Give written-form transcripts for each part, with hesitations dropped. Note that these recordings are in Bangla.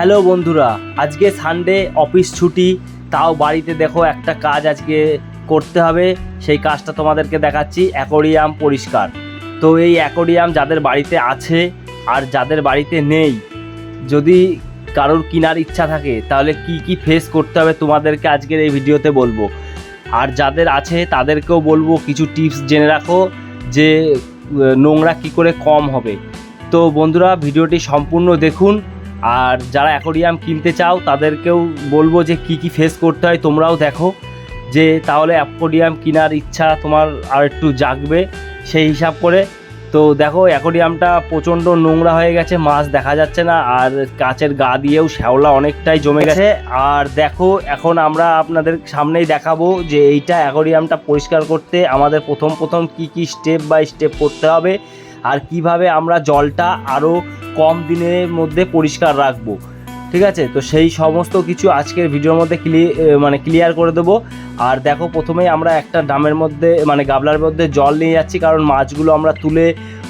হ্যালো বন্ধুরা, আজকে সানডে, অফিস ছুটি, তাও বাড়িতে দেখো একটা কাজ আজকে করতে হবে। সেই কাজটা তোমাদেরকে দেখাচ্ছি, অ্যাকোয়ারিয়াম পরিষ্কার। তো এই অ্যাকোয়ারিয়াম যাদের বাড়িতে আছে আর যাদের বাড়িতে নেই, যদি কারোর কেনার ইচ্ছা থাকে তাহলে কি কি ফেস করতে হবে তোমাদেরকে আজকের এই ভিডিওতে বলবো। আর যাদের আছে তাদেরকেও বলবো কিছু টিপস জেনে রাখো যে নোংরা কি করে কম হবে। তো বন্ধুরা, ভিডিওটি সম্পূর্ণ দেখুন। আর যারা অ্যাকোয়ারিয়াম কিনতে চাও তাদেরকেও বলবো যে কি কি ফেস করতে হয় তোমরাও দেখো, যে তাহলে অ্যাকোয়ারিয়াম কেনার ইচ্ছা তোমার আর একটু জাগবে সেই হিসাব করে। তো দেখো, অ্যাকোয়ারিয়ামটা প্রচণ্ড নোংরা হয়ে গেছে, মাছ দেখা যাচ্ছে না, আর কাচের গা দিয়েও শ্যাওলা অনেকটাই জমে গেছে। আর দেখো, এখন আমরা আপনাদের সামনেই দেখাবো যে এইটা অ্যাকোয়ারিয়ামটা পরিষ্কার করতে আমাদের প্রথম কি কি স্টেপ বাই স্টেপ করতে হবে, আর কিভাবে আমরা জলটা আরও কম দিনের মধ্যে পরিষ্কার রাখবো। ঠিক আছে, তো সেই সমস্ত কিছু আজকের ভিডিওর মধ্যে ক্লিয়ার করে দেবো। আর দেখো, প্রথমেই আমরা একটা ড্রামের মধ্যে গাবলার মধ্যে জল নিয়ে যাচ্ছি, কারণ মাছগুলো আমরা তুলে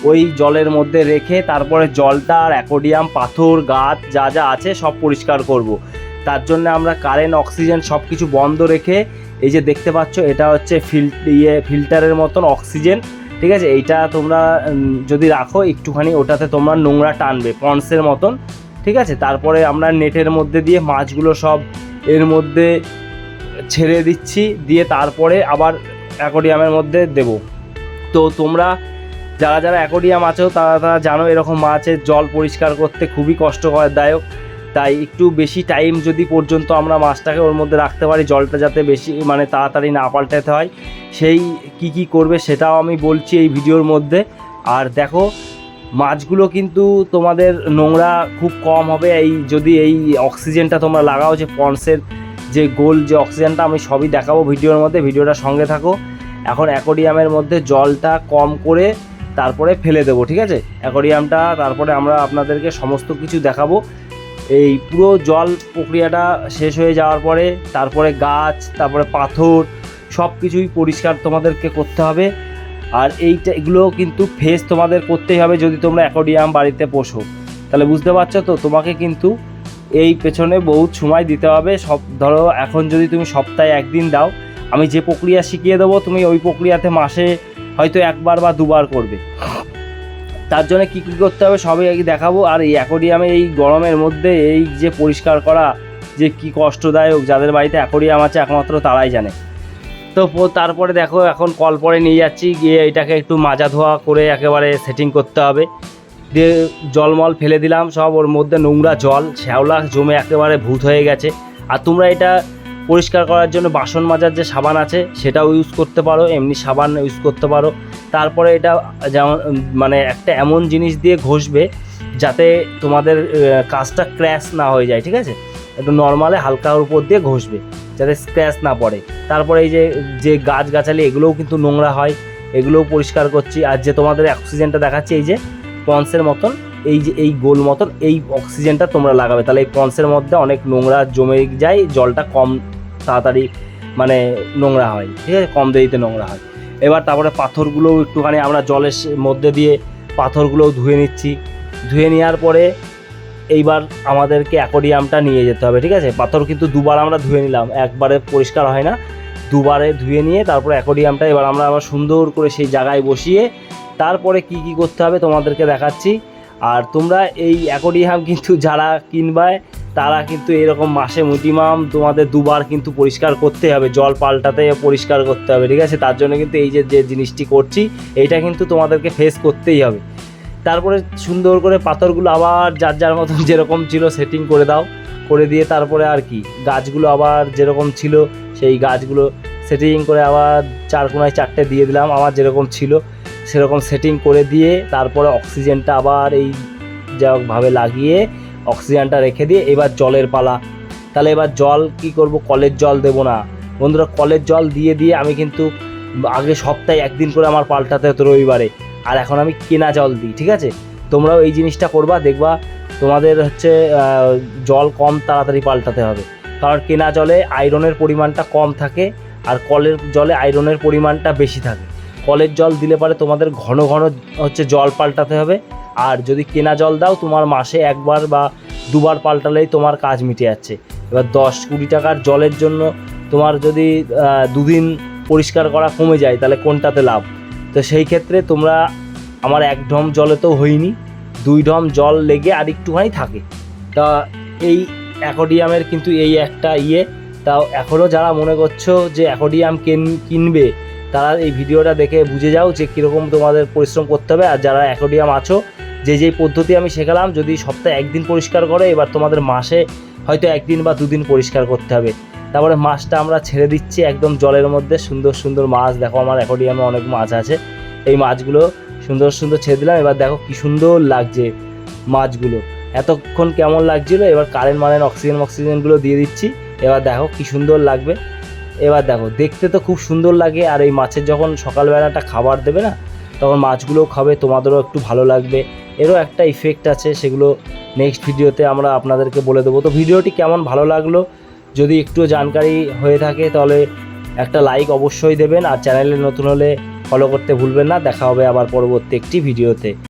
ওই জলের মধ্যে রেখে তারপরে জলটা আর অ্যাকোয়ারিয়াম, পাথর, গাছ যা যা আছে সব পরিষ্কার করব। তার জন্য আমরা কারেন্ট, অক্সিজেন সব কিছু বন্ধ রেখে, এই যে দেখতে পাচ্ছ এটা হচ্ছে ফিল্টারের মতন অক্সিজেন। ঠিক আছে, এইটা তোমরা যদি রাখো একটুখানি, ওটাতে তোমরা নোংরা টানবে পন্সের মতন। ঠিক আছে, তারপরে আমরা নেটের মধ্যে দিয়ে মাছগুলো সব এর মধ্যে ছেড়ে দিচ্ছি, দিয়ে তারপরে আবার অ্যাকোয়ারিয়ামের মধ্যে দেব। তো তোমরা যারা যারা অ্যাকোয়ারিয়াম আছো তারা জানো এরকম মাছের জল পরিষ্কার করতে খুবই কষ্টদায়ক। তাই একটু বেশি টাইম যদি পর্যন্ত আমরা মাছটাকে ওর মধ্যে রাখতে পারি, জলটা যাতে বেশি তাড়াতাড়ি না পাল্টাতে হয়, সেই কি করবে সেটাও আমি বলছি এই ভিডিওর মধ্যে। আর দেখো, মাছগুলো কিন্তু তোমাদের নোংরা খুব কম হবে যদি এই অক্সিজেনটা তোমরা লাগাও, যে পন্সের যে গোল যে অক্সিজেনটা, আমি সবই দেখাবো ভিডিওর মধ্যে, ভিডিওটা সঙ্গে থাকো। এখন অ্যাকোয়ারিয়ামের মধ্যে জলটা কম করে তারপরে ফেলে দেবো। ঠিক আছে, অ্যাকোয়ারিয়ামটা তারপরে আমরা আপনাদেরকে সমস্ত কিছু দেখাবো। এই পুরো জল প্রক্রিয়াটা শেষ হয়ে যাওয়ার পরে তারপরে গাছ, তারপরে পাথর সব কিছুই পরিষ্কার তোমাদেরকে করতে হবে। আর এগুলো কিন্তু ফেস তোমাদের করতেই হবে যদি তোমরা অ্যাকোয়ারিয়াম বাড়িতে পোষো। তাহলে বুঝতে পারছো তো, তোমাকে কিন্তু এই পেছনে বহুত সময় দিতে হবে। ধরো এখন যদি তুমি সপ্তাহে একদিন দাও, আমি যে প্রক্রিয়া শিখিয়ে দেবো তুমি ওই প্রক্রিয়াতে মাসে হয়তো একবার বা দুবার করবে। তার জন্য কী করতে হবে সবই দেখাবো। আর এই অ্যাকোয়ারিয়ামে এই গরমের মধ্যে এই যে পরিষ্কার করা যে কী কষ্টদায়ক, যাদের বাড়িতে অ্যাকোয়ারিয়াম আছে একমাত্র তারাই জানে। তো তারপরে দেখো, এখন কল পরে নিয়ে যাচ্ছি, গিয়ে এটাকে একটু মাজা ধোয়া করে একেবারে সেটিং করতে হবে। দিয়ে জলমল ফেলে দিলাম সব, ওর মধ্যে নোংরা জল শ্যাওলা জমে একেবারে ভূত হয়ে গেছে। আর তোমরা এটা পরিষ্কার করার জন্য বাসন মাজার যে সাবান আছে সেটাও ইউজ করতে পারো, এমনি সাবান ইউজ করতে পারো। তারপরে এটা যেমন একটা এমন জিনিস দিয়ে ঘষবে যাতে তোমাদের কাজটা ক্র্যাশ না হয়ে যায়। ঠিক আছে, একটু নর্মালে হালকার উপর দিয়ে ঘষবে যাতে স্ক্র্যাচ না পড়ে। তারপরে এই যে গাছগাছালি এগুলোও কিন্তু নোংরা হয়, এগুলোও পরিষ্কার করছি। আর যে তোমাদের অক্সিজেনটা দেখাচ্ছি, এই যে পন্সের মতন, এই গোল মতন এই অক্সিজেনটা তোমরা লাগাবে, তাহলে এই পন্সের মধ্যে অনেক নোংরা জমে যায়, জলটা কম তাড়াতাড়ি নোংরা হয়। ঠিক আছে, কম দেরিতে নোংরা হয়। এবার তারপরে পাথরগুলোও একটুখানি আমরা জলের মধ্যে দিয়ে পাথরগুলোও ধুয়ে নিচ্ছি। ধুয়ে নেওয়ার পরে এইবার আমাদেরকে অ্যাকোয়ারিয়ামটা নিয়ে যেতে হবে। ঠিক আছে, পাথর কিন্তু দুবার আমরা ধুয়ে নিলাম, একবারে পরিষ্কার হয় না, দুবারে ধুয়ে নিয়ে তারপরে অ্যাকোয়ারিয়ামটা এবার আমরা আবার সুন্দর করে সেই জায়গায় বসিয়ে তারপরে কি করতে হবে তোমাদেরকে দেখাচ্ছি। আর তোমরা এই অ্যাকোয়ারিয়াম কিন্তু যারা কিনবায় তারা কিন্তু এরকম মাসে মিনিমাম তোমাদের দুবার কিন্তু পরিষ্কার করতে হবে, জল পাল্টাতে পরিষ্কার করতে হবে। ঠিক আছে, তার জন্য কিন্তু এই যে জিনিসটি করছি এইটা কিন্তু তোমাদেরকে ফেস করতেই হবে। তারপরে সুন্দর করে পাথরগুলো আবার যার মতন যেরকম ছিল সেটিং করে দাও, করে দিয়ে তারপরে আর কি গাছগুলো আবার যেরকম ছিল সেই গাছগুলো সেটিং করে আবার চার কোনায় চারটে দিয়ে দিলাম, আমার যেরকম ছিল সেরকম সেটিং করে দিয়ে তারপরে অক্সিজেনটা আবার এই ভাবে লাগিয়ে অক্সিজেনটা রেখে দিয়ে এবার জলের পালা। তাহলে এবার জল কি করব, কলের জল দেবো না বন্ধুরা, কলের জল দিয়ে আমি কিন্তু আগে সপ্তাহে একদিন করে আমার পাল্টাতে হতো রবিবারে, আর এখন আমি কেনা জল দিই। ঠিক আছে, তোমরাও এই জিনিসটা করবা, দেখবা তোমাদের জল কম তাড়াতাড়ি পাল্টাতে হবে, কারণ কেনা জলে আয়রনের পরিমাণটা কম থাকে আর কলের জলে আয়রনের পরিমাণটা বেশি থাকে। কলের জল দিলে পরে তোমাদের ঘন ঘন জল পাল্টাতে হবে, আর যদি কেনা জল দাও তোমার মাসে একবার বা দুবার পাল্টালেই তোমার কাজ মিটে যাচ্ছে। এবার 10-20 টাকার জলের জন্য তোমার যদি 2 দিন পরিষ্কার করা কমে যায় তাহলে কোনটাতে লাভ? তো সেই ক্ষেত্রে তোমরা, আমার 1 ঢম জলে তো হয়নি, 2 ঢম জল লেগে আর একটুখানি থাকে। তা এই অ্যাকোয়ারিয়ামের কিন্তু এই একটা তাও এখনও যারা মনে করছো যে অ্যাকোয়ারিয়াম কিনবে তারা এই ভিডিওটা দেখে বুঝে যাও যে কীরকম তোমাদের পরিশ্রম করতে হবে। আর যারা অ্যাকোয়ারিয়াম আছো, যেই পদ্ধতি আমি শেখালাম, যদি সপ্তাহে 1 দিন পরিষ্কার করে, এবার তোমাদের মাসে হয়তো 1 দিন বা 2 দিন পরিষ্কার করতে হবে। তারপরে মাছটা আমরা ছেড়ে দিচ্ছি একদম জলের মধ্যে, সুন্দর সুন্দর মাছ। দেখো আমার অ্যাকোয়ারিয়ামে অনেক মাছ আছে, এই মাছগুলো সুন্দর সুন্দর ছেড়ে দিলাম। এবার দেখো কী সুন্দর লাগছে মাছগুলো, এতক্ষণ কেমন লাগছিলো, এবার কারেন্ট অক্সিজেনগুলো দিয়ে দিচ্ছি। এবার দেখো কী সুন্দর লাগবে। এবার দেখো দেখতে তো খুব সুন্দর লাগে। আর এই মাছের যখন সকালবেলাটা খাবার দেবে না, তখন মাছগুলোও খাবে, তোমাদেরও একটু ভালো লাগবে। এরও একটা ইফেক্ট আছে, সেগুলো নেক্সট ভিডিওতে আমরা আপনাদেরকে বলে দেবো। তো ভিডিওটি কেমন ভালো লাগলো, যদি একটু জানকারি হয়ে থাকে তাহলে একটা লাইক অবশ্যই দেবেন। আর চ্যানেলে নতুন হলে ফলো করতে ভুলবেন না। দেখা হবে আবার পরবর্তী একটি ভিডিওতে।